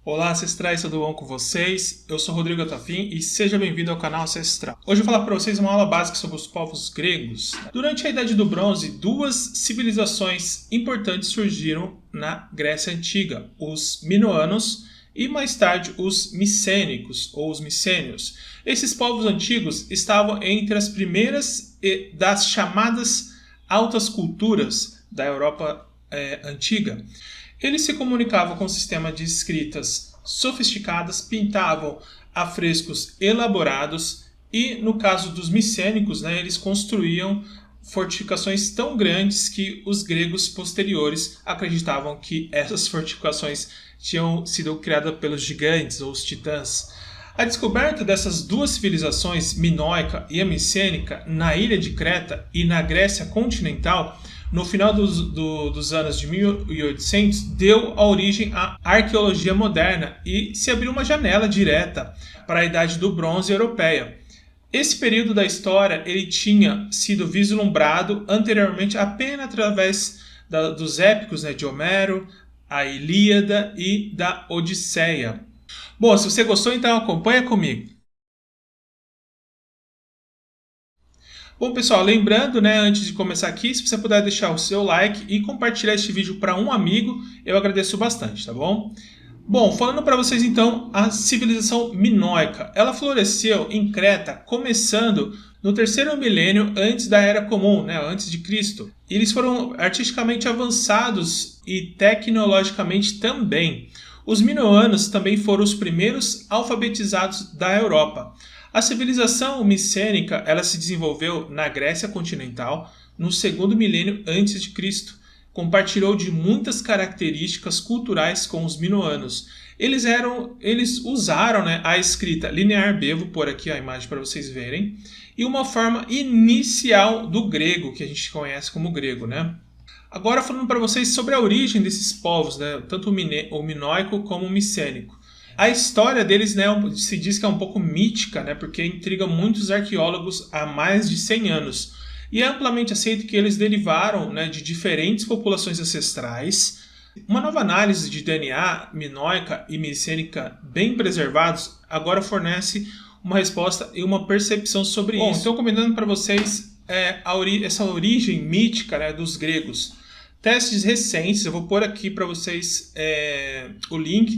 Olá, ancestrais, tudo bom com vocês? Eu sou Rodrigo Otafim e seja bem-vindo ao canal Ancestral. Hoje eu vou falar para vocês uma aula básica sobre os povos gregos. Durante a Idade do Bronze, duas civilizações importantes surgiram na Grécia Antiga, os minoanos e mais tarde os micênicos ou os micênios. Esses povos antigos estavam entre as primeiras das chamadas altas culturas da Europa antiga. Eles se comunicavam com um sistema de escritas sofisticadas, pintavam afrescos elaborados e, no caso dos micênicos, eles construíam fortificações tão grandes que os gregos posteriores acreditavam que essas fortificações tinham sido criadas pelos gigantes ou os titãs. A descoberta dessas duas civilizações, minoica e a micênica, na ilha de Creta e na Grécia continental, no final dos anos de 1800, deu a origem à arqueologia moderna e se abriu uma janela direta para a Idade do Bronze europeia. Esse período da história ele tinha sido vislumbrado anteriormente apenas através dos épicos de Homero, a Ilíada e da Odisseia. Bom, se você gostou, então acompanha comigo. Bom, pessoal, lembrando, antes de começar aqui, se você puder deixar o seu like e compartilhar este vídeo para um amigo, eu agradeço bastante, tá bom? Bom, falando para vocês então, a civilização minoica, ela floresceu em Creta, começando no terceiro milênio antes da Era Comum, antes de Cristo. Eles foram artisticamente avançados e tecnologicamente também. Os minoanos também foram os primeiros alfabetizados da Europa. A civilização micênica ela se desenvolveu na Grécia continental no segundo milênio antes de Cristo. Compartilhou de muitas características culturais com os minoanos. Eles usaram a escrita linear B, vou pôr aqui a imagem para vocês verem, e uma forma inicial do grego, que a gente conhece como grego. Agora falando para vocês sobre a origem desses povos, tanto o minoico como o micênico. A história deles se diz que é um pouco mítica, porque intriga muitos arqueólogos há mais de 100 anos. E é amplamente aceito que eles derivaram de diferentes populações ancestrais. Uma nova análise de DNA minoica e micênica bem preservados agora fornece uma resposta e uma percepção sobre isso. Então, combinando para vocês essa origem mítica dos gregos. Testes recentes, eu vou pôr aqui para vocês o link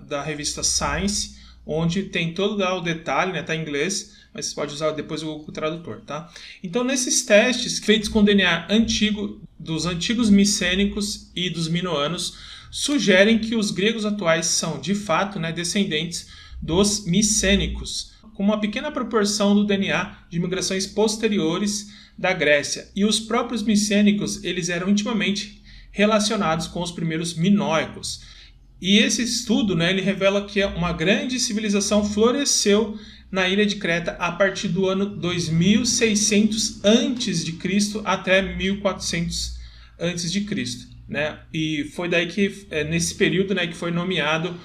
da revista Science, onde tem todo o detalhe, está em inglês, mas você pode usar depois o Google Tradutor, tá? Então, nesses testes feitos com DNA antigo, dos antigos micênicos e dos minoanos, sugerem que os gregos atuais são, de fato, descendentes dos micênicos, com uma pequena proporção do DNA de migrações posteriores da Grécia. E os próprios micênicos eles eram intimamente relacionados com os primeiros minoicos. E esse estudo ele revela que uma grande civilização floresceu na ilha de Creta a partir do ano 2600 a.C. até 1400 a.C. E foi daí que, nesse período, que foi nomeado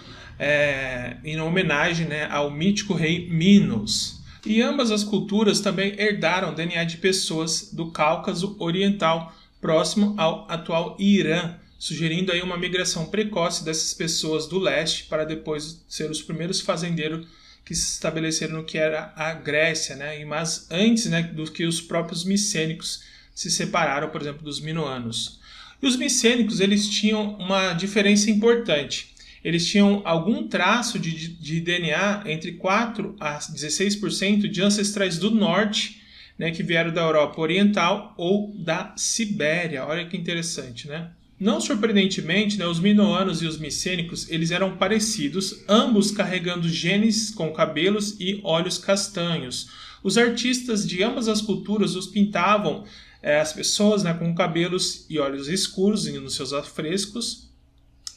em homenagem ao mítico rei Minos. E ambas as culturas também herdaram DNA de pessoas do Cáucaso Oriental, próximo ao atual Irã, sugerindo aí uma migração precoce dessas pessoas do leste para depois ser os primeiros fazendeiros que se estabeleceram no que era a Grécia, mas antes do que os próprios micênicos se separaram, por exemplo, dos minoanos. E os micênicos eles tinham uma diferença importante. Eles tinham algum traço de DNA entre 4 a 16% de ancestrais do norte, que vieram da Europa Oriental ou da Sibéria. Olha que interessante, Não surpreendentemente, os minoanos e os micênicos eles eram parecidos, ambos carregando genes com cabelos e olhos castanhos. Os artistas de ambas as culturas os pintavam as pessoas com cabelos e olhos escuros nos seus afrescos,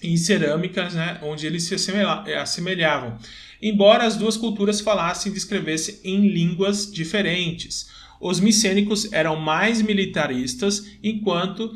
em cerâmicas, onde eles se assemelhavam, embora as duas culturas falassem e descrevessem em línguas diferentes. Os micênicos eram mais militaristas, enquanto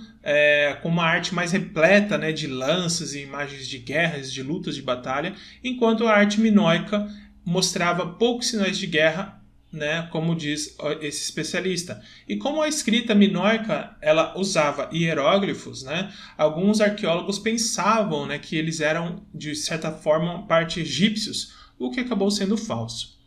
com uma arte mais repleta de lanças e imagens de guerras, de lutas de batalha, enquanto a arte minoica mostrava poucos sinais de guerra né, como diz esse especialista. E como a escrita minoica ela usava hieróglifos, né, alguns arqueólogos pensavam, né, que eles eram, de certa forma, parte egípcios, o que acabou sendo falso.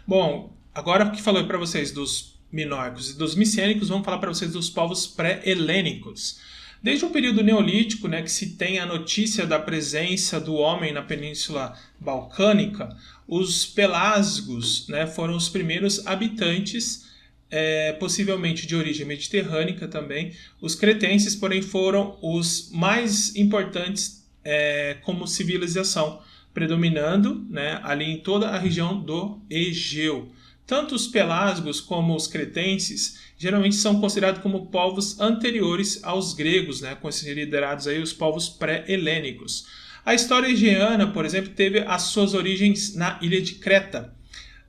Bom, agora que falei para vocês dos minoicos e dos micênicos, vamos falar para vocês dos povos pré-helênicos. Desde o período neolítico, né, que se tem a notícia da presença do homem na Península Balcânica, os pelasgos, né, foram os primeiros habitantes, possivelmente de origem mediterrânea também. Os cretenses, porém, foram os mais importantes como civilização, predominando, né, ali em toda a região do Egeu. Tanto os pelasgos como os cretenses geralmente são considerados como povos anteriores aos gregos, né, considerados aí os povos pré-helênicos. A história egeana, por exemplo, teve as suas origens na ilha de Creta,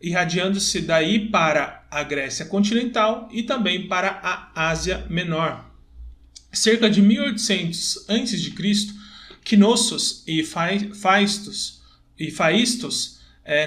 irradiando-se daí para a Grécia continental e também para a Ásia Menor. Cerca de 1800 a.C., Knossos e Faístos,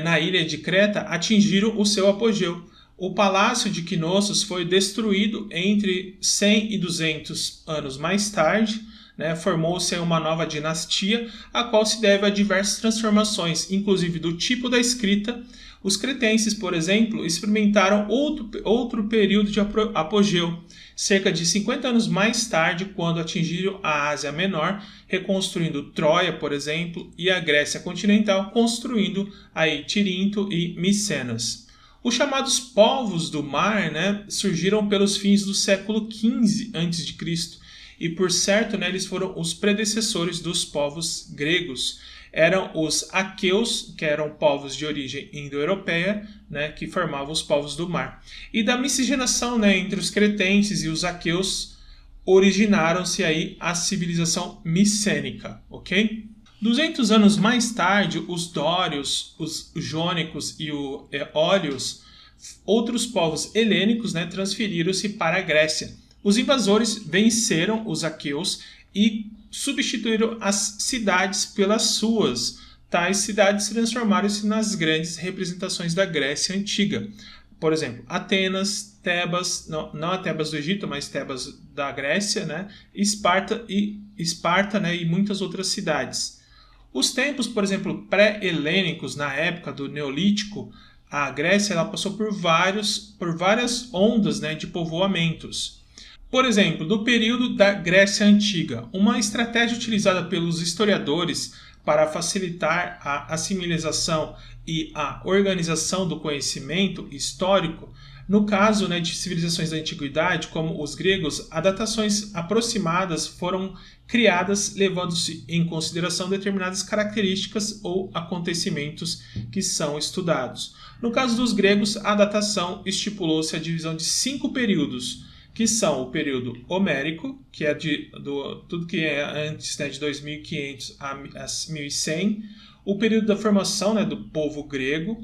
na ilha de Creta, atingiram o seu apogeu. O palácio de Knossos foi destruído entre 100 e 200 anos mais tarde, né, formou-se uma nova dinastia, a qual se deve a diversas transformações, inclusive do tipo da escrita. Os cretenses, por exemplo, experimentaram outro período de apogeu, cerca de 50 anos mais tarde, quando atingiram a Ásia Menor, reconstruindo Troia, por exemplo, e a Grécia continental, construindo aí Tirinto e Micenas. Os chamados povos do mar, né, surgiram pelos fins do século XV a.C., e por certo, né, eles foram os predecessores dos povos gregos. Eram os aqueus, que eram povos de origem indo-europeia, né, que formavam os povos do mar. E da miscigenação, né, entre os cretenses e os aqueus, originaram-se aí a civilização micênica, ok? 200 anos mais tarde, os dórios, os jônicos e os eólios, outros povos helênicos, né, transferiram-se para a Grécia. Os invasores venceram os aqueus e substituíram as cidades pelas suas. Tais cidades transformaram-se nas grandes representações da Grécia Antiga. Por exemplo, Atenas, Tebas, não a Tebas do Egito, mas Tebas da Grécia, né? Esparta, né? E muitas outras cidades. Os tempos, por exemplo, pré-helênicos, na época do Neolítico, a Grécia ela passou por várias ondas, né, de povoamentos. Por exemplo, do período da Grécia Antiga, uma estratégia utilizada pelos historiadores para facilitar a assimilação e a organização do conhecimento histórico, no caso, né, de civilizações da Antiguidade, como os gregos, adaptações aproximadas foram criadas levando-se em consideração determinadas características ou acontecimentos que são estudados. No caso dos gregos, a datação estipulou-se a divisão de 5 períodos, que são o período homérico, que é tudo que é antes, né, de 2500 a 1100, o período da formação, né, do povo grego,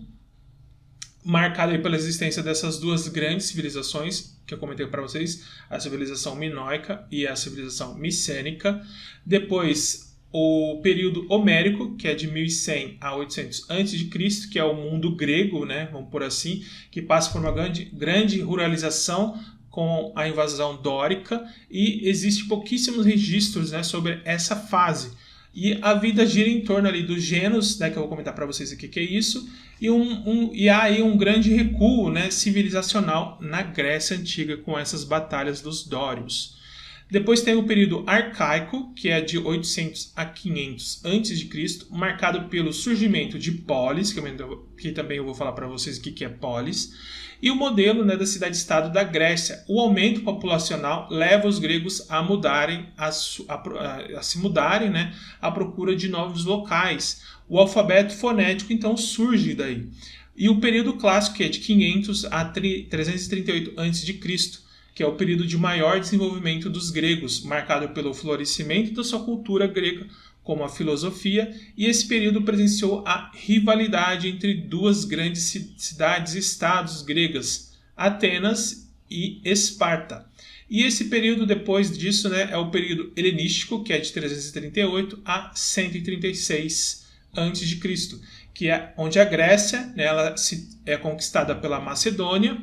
marcado aí pela existência dessas duas grandes civilizações que eu comentei para vocês, a civilização minoica e a civilização micênica. Depois, o período homérico, que é de 1100 a 800 a.C., que é o mundo grego, né, vamos por assim, que passa por uma grande ruralização com a invasão dórica, e existe pouquíssimos registros, né, sobre essa fase. E a vida gira em torno ali dos Gênos, né, que eu vou comentar para vocês aqui que é isso, e há aí um grande recuo, né, civilizacional na Grécia Antiga com essas batalhas dos Dórios. Depois tem o período arcaico, que é de 800 a 500 a.C., marcado pelo surgimento de polis, que também eu vou falar para vocês o que é polis, e o modelo, né, da cidade-estado da Grécia. O aumento populacional leva os gregos a se mudarem, né, à procura de novos locais. O alfabeto fonético, então, surge daí. E o período clássico, que é de 500 a 338 a.C., que é o período de maior desenvolvimento dos gregos, marcado pelo florescimento da sua cultura grega, como a filosofia, e esse período presenciou a rivalidade entre duas grandes cidades-estados gregas, Atenas e Esparta. E esse período depois disso, né, é o período helenístico, que é de 338 a 136 antes de Cristo, que é onde a Grécia, né, ela é conquistada pela Macedônia,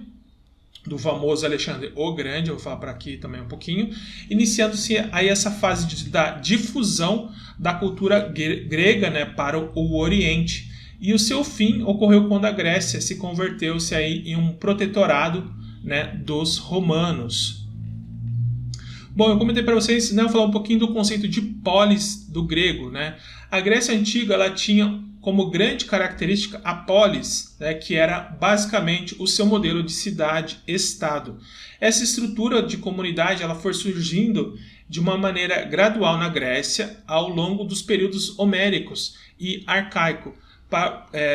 do famoso Alexandre o Grande, eu vou falar para aqui também um pouquinho, iniciando-se aí essa fase da difusão da cultura grega, né, para o Oriente. E o seu fim ocorreu quando a Grécia se converteu-se aí em um protetorado, né, dos romanos. Bom, eu comentei para vocês, né, eu vou falar um pouquinho do conceito de polis do grego, né? A Grécia Antiga ela tinha como grande característica a polis, né, que era basicamente o seu modelo de cidade-estado. Essa estrutura de comunidade ela foi surgindo de uma maneira gradual na Grécia ao longo dos períodos homéricos e arcaico.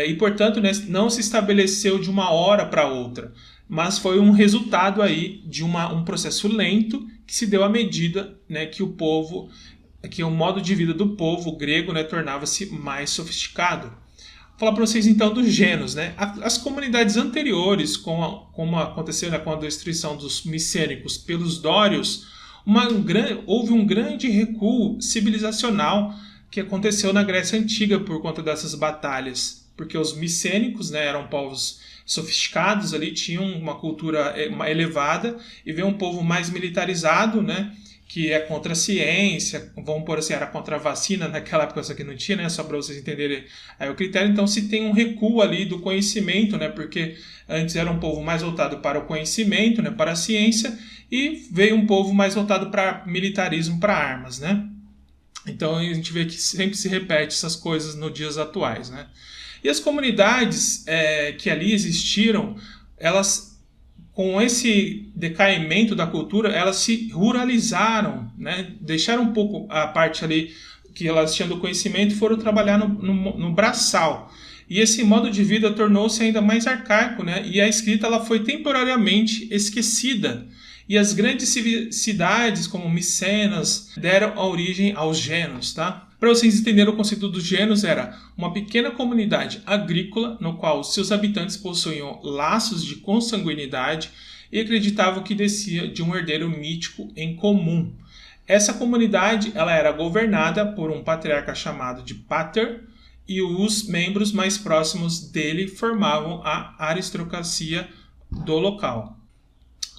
E, portanto, né, não se estabeleceu de uma hora para outra, mas foi um resultado aí de um processo lento que se deu à medida, né, que o modo de vida do povo grego, né, tornava-se mais sofisticado. Vou falar para vocês então dos gênos, né? As comunidades anteriores, como aconteceu, né, com a destruição dos micênicos pelos dórios, houve um grande recuo civilizacional que aconteceu na Grécia Antiga por conta dessas batalhas, porque os micênicos, né, eram povos sofisticados ali, tinham uma cultura elevada, e veio um povo mais militarizado, né, que é contra a ciência, vamos pôr assim, era contra a vacina, naquela época isso aqui não tinha, né, só para vocês entenderem aí o critério. Então se tem um recuo ali do conhecimento, né, porque antes era um povo mais voltado para o conhecimento, né, para a ciência, e veio um povo mais voltado para militarismo, para armas, né. Então a gente vê que sempre se repete essas coisas nos dias atuais, né. E as comunidades que ali existiram, elas, com esse decaimento da cultura, elas se ruralizaram, né? Deixaram um pouco a parte ali que elas tinham do conhecimento e foram trabalhar no braçal. E esse modo de vida tornou-se ainda mais arcaico, né? E a escrita ela foi temporariamente esquecida. E as grandes cidades, como Micenas, deram a origem aos gênos, tá? Para vocês entenderem o conceito dos gênos, era uma pequena comunidade agrícola no qual seus habitantes possuíam laços de consanguinidade e acreditavam que descia de um herdeiro mítico em comum. Essa comunidade ela era governada por um patriarca chamado de Pater, e os membros mais próximos dele formavam a aristocracia do local.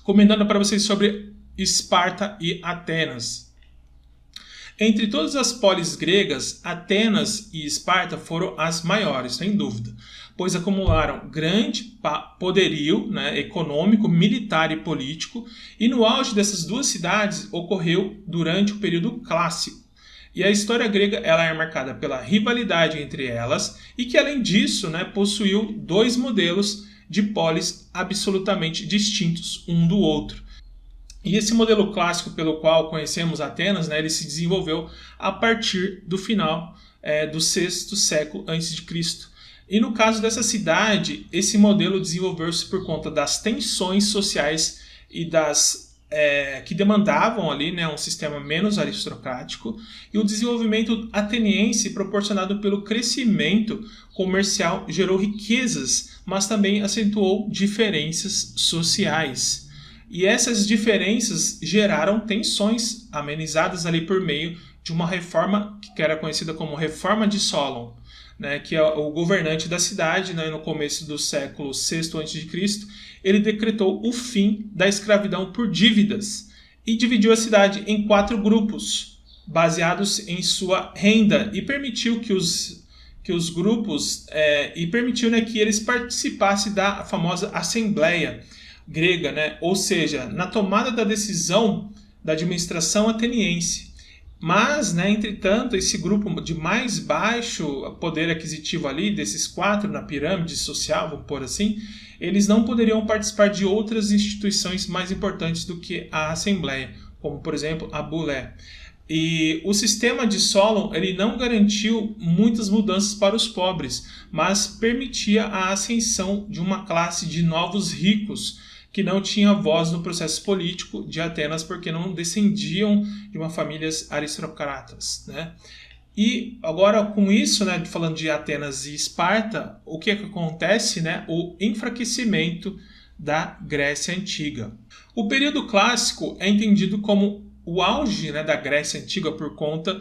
Comentando para vocês sobre Esparta e Atenas. Entre todas as polis gregas, Atenas e Esparta foram as maiores, sem dúvida, pois acumularam grande poderio, né, econômico, militar e político, e no auge dessas duas cidades ocorreu durante o período clássico. E a história grega ela é marcada pela rivalidade entre elas, e que além disso, né, possuiu dois modelos de polis absolutamente distintos um do outro. E esse modelo clássico pelo qual conhecemos Atenas, né, ele se desenvolveu a partir do final do sexto século a.C. E no caso dessa cidade, esse modelo desenvolveu-se por conta das tensões sociais e que demandavam ali, né, um sistema menos aristocrático, e o desenvolvimento ateniense proporcionado pelo crescimento comercial gerou riquezas, mas também acentuou diferenças sociais. E essas diferenças geraram tensões amenizadas ali por meio de uma reforma que era conhecida como Reforma de Solon, né, que é o governante da cidade, né, no começo do século VI a.C., ele decretou o fim da escravidão por dívidas e dividiu a cidade em 4 grupos, baseados em sua renda, e permitiu que os grupos permitiu, né, que eles participassem da famosa Assembleia grega, né, ou seja, na tomada da decisão da administração ateniense. Mas, né, entretanto, esse grupo de mais baixo poder aquisitivo ali, desses 4 na pirâmide social, vamos pôr assim, eles não poderiam participar de outras instituições mais importantes do que a Assembleia, como, por exemplo, a Bulé. E o sistema de Solon ele não garantiu muitas mudanças para os pobres, mas permitia a ascensão de uma classe de novos ricos, que não tinha voz no processo político de Atenas porque não descendiam de uma famílias aristocratas, né? E agora com isso, né, falando de Atenas e Esparta, o que acontece, né? O enfraquecimento da Grécia Antiga. O período clássico é entendido como o auge, né, da Grécia Antiga por conta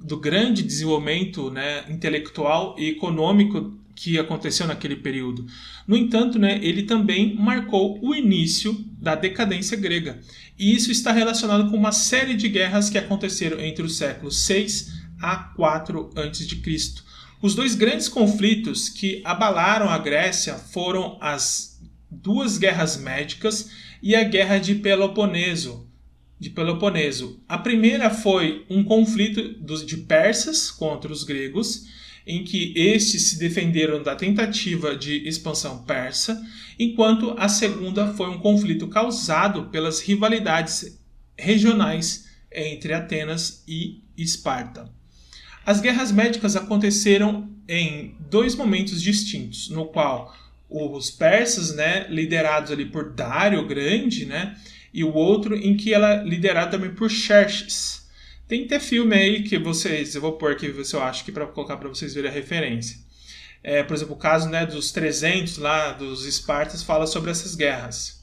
do grande desenvolvimento, né, intelectual e econômico que aconteceu naquele período. No entanto, né, ele também marcou o início da decadência grega. E isso está relacionado com uma série de guerras que aconteceram entre os séculos 6 a 4 a.C. Os dois grandes conflitos que abalaram a Grécia foram as duas guerras médicas e a Guerra de Peloponeso. A primeira foi um conflito de persas contra os gregos, em que estes se defenderam da tentativa de expansão persa, enquanto a segunda foi um conflito causado pelas rivalidades regionais entre Atenas e Esparta. As guerras médicas aconteceram em dois momentos distintos, no qual os persas, né, liderados ali por Dário o Grande, né, e o outro em que ela é liderada também por Xerxes. Tem até filme aí que eu vou pôr aqui, ver se eu acho aqui para colocar para vocês verem a referência. Por exemplo, o caso, né, dos 300 lá, dos espartas, fala sobre essas guerras.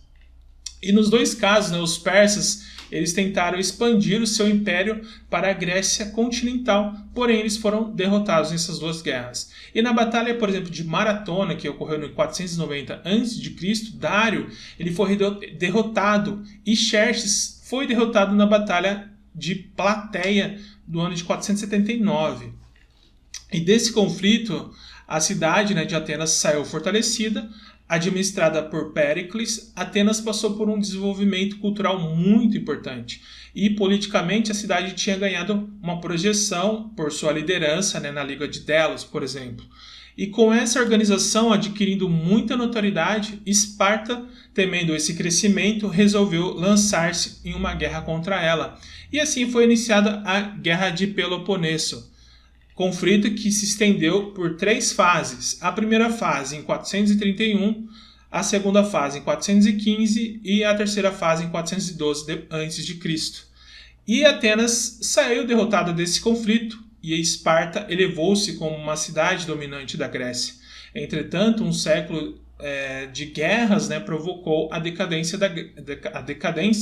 E nos dois casos, né, os persas, eles tentaram expandir o seu império para a Grécia continental, porém eles foram derrotados nessas duas guerras. E na batalha, por exemplo, de Maratona, que ocorreu no 490 a.C., Dário ele foi derrotado e Xerxes foi derrotado na batalha de Plateia do ano de 479. E desse conflito, a cidade, né, de Atenas saiu fortalecida. Administrada por Péricles, Atenas passou por um desenvolvimento cultural muito importante. E politicamente a cidade tinha ganhado uma projeção por sua liderança, né, na Liga de Delos, por exemplo. E com essa organização adquirindo muita notoriedade, Esparta, temendo esse crescimento, resolveu lançar-se em uma guerra contra ela. E assim foi iniciada a Guerra de Peloponeso. Conflito que se estendeu por três fases. A primeira fase em 431, a segunda fase em 415 e a terceira fase em 412 a.C. E Atenas saiu derrotada desse conflito e Esparta elevou-se como uma cidade dominante da Grécia. Entretanto, um século de guerras, né, provocou a decadência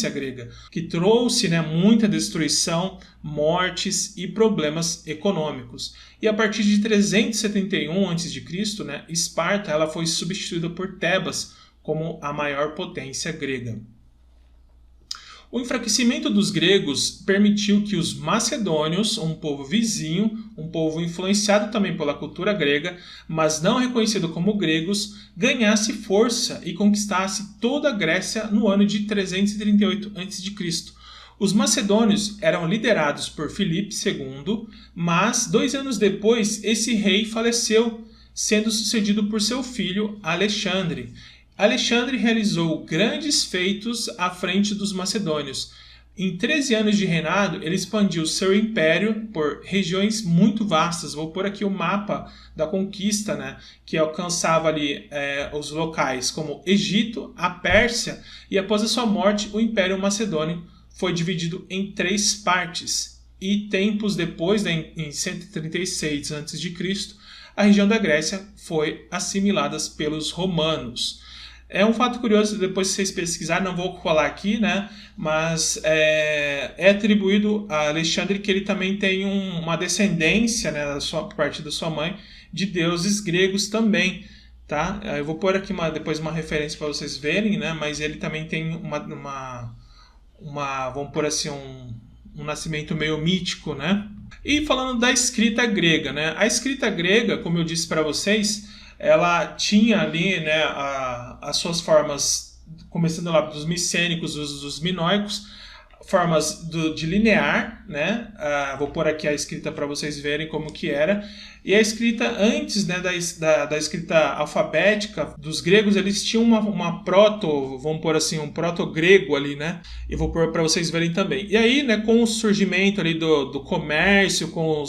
grega, que trouxe, né, muita destruição, mortes e problemas econômicos. E a partir de 371 a.C., né, Esparta ela foi substituída por Tebas como a maior potência grega. O enfraquecimento dos gregos permitiu que os macedônios, um povo vizinho, um povo influenciado também pela cultura grega, mas não reconhecido como gregos, ganhasse força e conquistasse toda a Grécia no ano de 338 a.C. Os macedônios eram liderados por Filipe II, mas 2 anos depois esse rei faleceu, sendo sucedido por seu filho Alexandre. Alexandre realizou grandes feitos à frente dos macedônios. Em 13 anos de reinado, ele expandiu seu império por regiões muito vastas. Vou pôr aqui o mapa da conquista, né, que alcançava ali os locais como Egito, a Pérsia, e após a sua morte, o Império Macedônio foi dividido em 3 partes. E tempos depois, né, em 136 a.C., a região da Grécia foi assimilada pelos romanos. É um fato curioso, depois se vocês pesquisarem, não vou falar aqui, né? Mas é atribuído a Alexandre que ele também tem uma descendência, né, por parte da sua mãe, de deuses gregos também, tá? Eu vou pôr aqui depois uma referência para vocês verem, né? Mas ele também tem vamos pôr assim, um nascimento meio mítico, né? E falando da escrita grega, né? A escrita grega, como eu disse para vocês, ela tinha ali, né, as suas formas, começando lá dos micênicos, dos minoicos, formas de linear, né? Vou pôr aqui a escrita para vocês verem como que era. E a escrita antes, né, da escrita alfabética dos gregos, eles tinham uma vamos pôr assim, um proto-grego ali, né? E vou pôr para vocês verem também. E aí, né, com o surgimento ali do comércio, com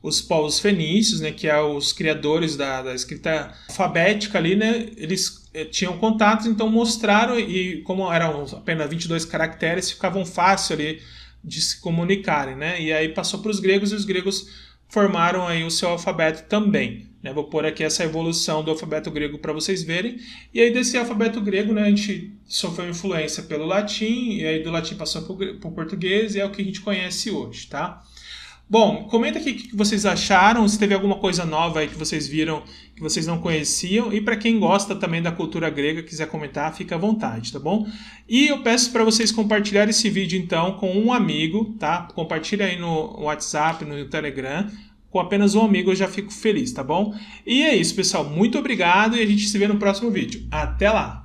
os povos fenícios, né, que são os criadores da escrita alfabética ali, né, eles tinham contatos, então mostraram, e como eram apenas 22 caracteres, ficavam fácil ali de se comunicarem, né, e aí passou para os gregos, e os gregos formaram aí o seu alfabeto também. Né? Vou pôr aqui essa evolução do alfabeto grego para vocês verem. E aí desse alfabeto grego, né, a gente sofreu influência pelo latim, e aí do latim passou para o português, e é o que a gente conhece hoje, tá? Bom, comenta aqui o que vocês acharam, se teve alguma coisa nova aí que vocês viram que vocês não conheciam. E para quem gosta também da cultura grega, quiser comentar, fica à vontade, tá bom? E eu peço para vocês compartilharem esse vídeo então com um amigo, tá? Compartilha aí no WhatsApp, no Telegram. Com apenas um amigo eu já fico feliz, tá bom? E é isso, pessoal. Muito obrigado e a gente se vê no próximo vídeo. Até lá!